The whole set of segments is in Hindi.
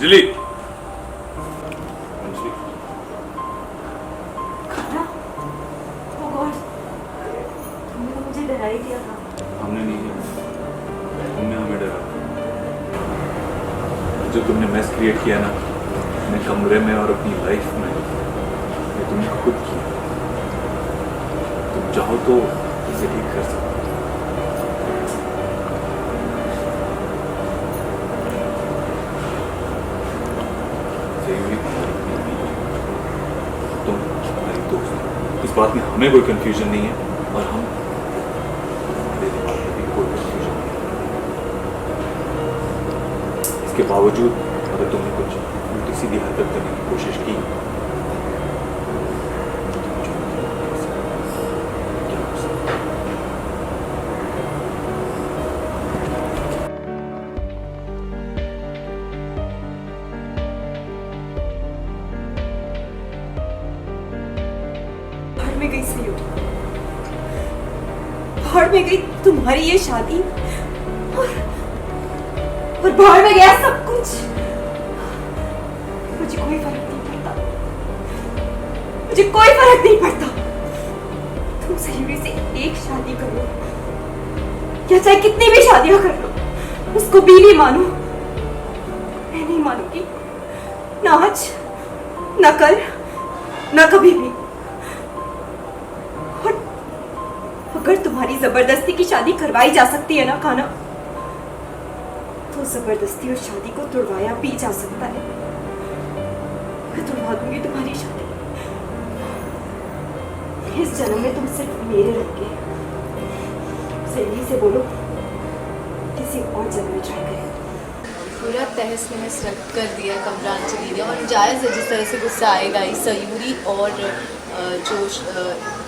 अंजलि खाना? Oh God, तुमने तो मुझे डरा ही दिया था। हमने नहीं किया, तुमने हमें डरा। जो तुमने मैस क्रिएट किया ना अपने कमरे में और अपनी लाइफ में, ये तुमने खुद किया। तुम चाहो तो इसे ठीक कर सकते हो। सही तुम हमारी दोस्त, इस बात में हमें कोई कंफ्यूजन नहीं है और हम हमारे दिमाग में भी कोई कंफ्यूजन नहीं है। इसके बावजूद अगर तुमने कुछ उल्टी सीधी हरकत करने की कोशिश की, क्या हो सकता है? भाड़ में गई सयूरी, भाड़ में गई तुम्हारी ये शादी और भाड़ में गया सब कुछ। मुझे कोई फर्क नहीं पड़ता, मुझे कोई फर्क नहीं पड़ता। तुम सयूरी से एक शादी करो या चाहे कितनी भी शादियां कर लो, उसको भी नहीं मानो। मैं नहीं मानूंगी, ना आज, ना कल, ना कभी भी। और अगर तुम्हारी जबरदस्ती की शादी करवाई जा सकती है ना खाना, तो जबरदस्ती और शादी को तुड़वाया भी जा सकता है। मैं तुड़वा दूंगी तुम्हारी शादी। इस जन्म में तुम सिर्फ मेरे रहोगे। सहेली से बोलो किसी और जगह ट्राई करें। पूरा तहस नहस रख कर दिया कमरा अंजलि ने, और जायज़ है जिस तरह से गुस्सा आएगा ही। सयूरी और जो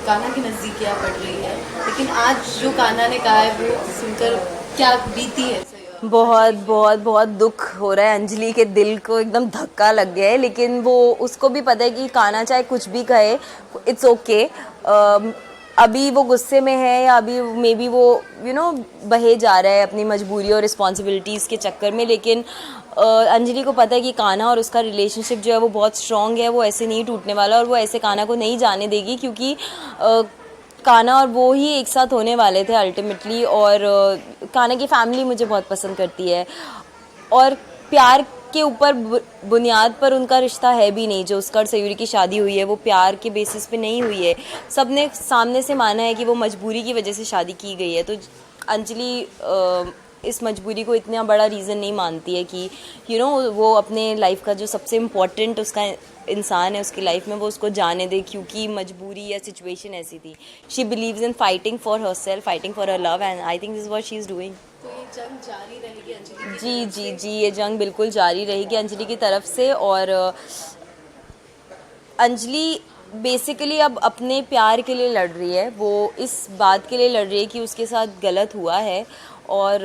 कान्हा की नज़दीकियाँ पड़ रही है, लेकिन आज जो कान्हा ने कहा है वो सुनकर क्या बीती है? बहुत बहुत बहुत दुख हो रहा है। अंजलि के दिल को एकदम धक्का लग गया है, लेकिन वो उसको भी पता है कि कान्हा चाहे कुछ भी कहे, इट्स ओके। अभी वो गुस्से में है या अभी मे बी वो बहे जा रहा है अपनी मजबूरी और रिस्पॉन्सिबिलिटीज़ के चक्कर में, लेकिन अंजलि को पता है कि कान्हा और उसका रिलेशनशिप जो है वो बहुत स्ट्रॉन्ग है, वो ऐसे नहीं टूटने वाला और वो ऐसे कान्हा को नहीं जाने देगी, क्योंकि कान्हा और वो ही एक साथ होने वाले थे अल्टीमेटली। और कान्हा की फैमिली मुझे बहुत पसंद करती है और प्यार के ऊपर बुनियाद पर उनका रिश्ता है भी नहीं। जो उसका और सयूरी की शादी हुई है वो प्यार के बेसिस पे नहीं हुई है। सबने सामने से माना है कि वो मजबूरी की वजह से शादी की गई है। तो अंजलि इस मजबूरी को इतना बड़ा रीज़न नहीं मानती है कि वो अपने लाइफ का जो सबसे इम्पोर्टेंट उसका इंसान है उसकी लाइफ में वो उसको जाने दे, क्योंकि मजबूरी या सिचुएशन ऐसी थी। She believes in fighting for her self, fighting for her love, and I think this is what she is doing. तो ये जंग जारी रहेगी अंजलि जी जी जी, ये जंग बिल्कुल जारी रहेगी अंजलि की तरफ से। और अंजलि बेसिकली अब अपने प्यार के लिए लड़ रही है। वो इस बात के लिए लड़ रही है कि उसके साथ गलत हुआ है और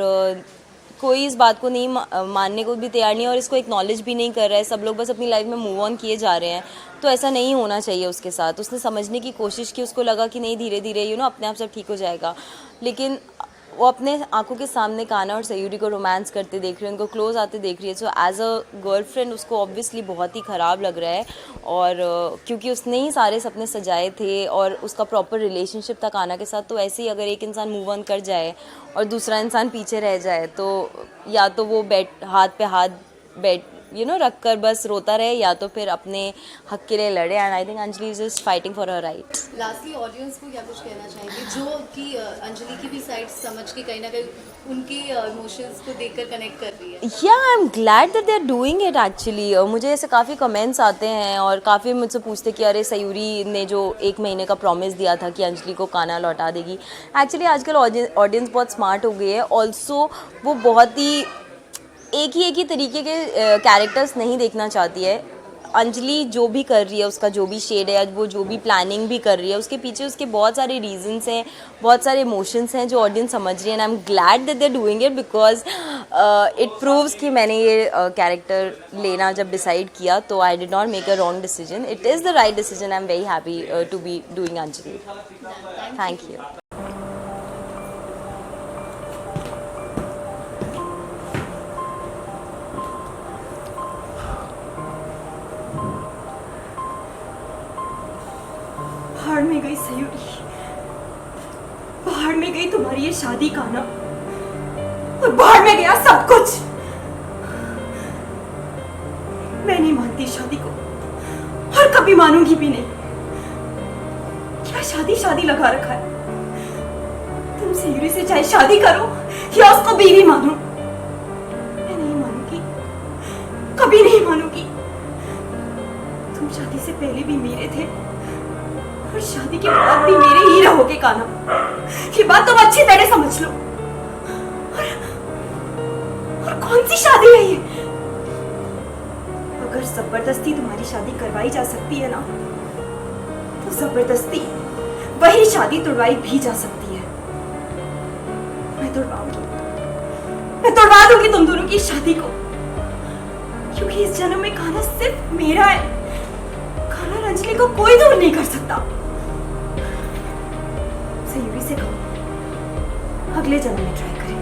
कोई इस बात को नहीं मानने को भी तैयार नहीं है और इसको एक्नॉलेज भी नहीं कर रहा है। सब लोग बस अपनी लाइफ में मूव ऑन किए जा रहे हैं। तो ऐसा नहीं होना चाहिए उसके साथ। उसने समझने की कोशिश की, उसको लगा कि नहीं धीरे धीरे अपने आप सब ठीक हो जाएगा, लेकिन वो अपने आंखों के सामने कान्हा और सयूरी को रोमांस करते देख रही है, उनको क्लोज आते देख रही है। सो एज अ गर्लफ्रेंड उसको ऑब्वियसली बहुत ही ख़राब लग रहा है। और क्योंकि उसने ही सारे सपने सजाए थे और उसका प्रॉपर रिलेशनशिप था कान्हा के साथ। तो ऐसे ही अगर एक इंसान मूव ऑन कर जाए और दूसरा इंसान पीछे रह जाए, तो या तो वो हाथ पे हाथ रख कर बस रोता रहे, या तो फिर अपने हक के लिए लड़े। And I think Anjali is just fighting for her right. Lastly audience को क्या कुछ कहना चाहेंगे जो कि अंजलि की भी साइड समझ के कहीं ना कहीं उनकी इमोशंस को देखकर कनेक्ट कर रही है? या I am glad that they are doing it actually. मुझे ऐसे काफ़ी कमेंट्स आते हैं और काफ़ी मुझसे पूछते कि अरे सयूरी ने जो 1 महीने का प्रॉमिस दिया था कि अंजलि को कान्हा लौटा देगी। एक्चुअली आजकल ऑडियंस बहुत स्मार्ट हो गई है। ऑल्सो वो बहुत ही एक ही तरीके के कैरेक्टर्स नहीं देखना चाहती है। अंजलि जो भी कर रही है, उसका जो भी शेड है, वो जो भी प्लानिंग भी कर रही है, उसके पीछे उसके बहुत सारे रीजंस हैं, बहुत सारे इमोशंस हैं जो ऑडियंस समझ रही है। And I am glad that they are doing it because it proves कि मैंने ये कैरेक्टर लेना जब डिसाइड किया तो I did not make a wrong decision. It is the right decision. I am very happy to be doing Anjali. Thank you. भाड़ में गई सयूरी, भाड़ में गई तुम्हारी ये शादी काना, और भाड़ में गया सब कुछ। मैं नहीं मानती शादी को और कभी मानूंगी भी नहीं। क्या शादी शादी लगा रखा है? तुम सयूरी से चाहे शादी करो या उसको बीवी मानो, मैं नहीं मानूंगी, कभी नहीं मानूंगी। तुम शादी से पहले भी मेरे थे और शादी के बाद भी मेरे ही रहोगे काना। ये बात तुम अच्छी तरह समझ लो। और कौन सी शादी है ये? अगर जबरदस्ती तुम्हारी शादी करवाई जा सकती है ना, तो जबरदस्ती वही शादी तुड़वाई भी जा सकती है। मैं तुड़वा दूंगी तुम दोनों की शादी को, क्योंकि इस जन्म में काना सिर्फ मेरा है। काना और अंजलि को कोई दूर नहीं कर सकता। सयूरी से कहो अगले जन्म में ट्राई करें।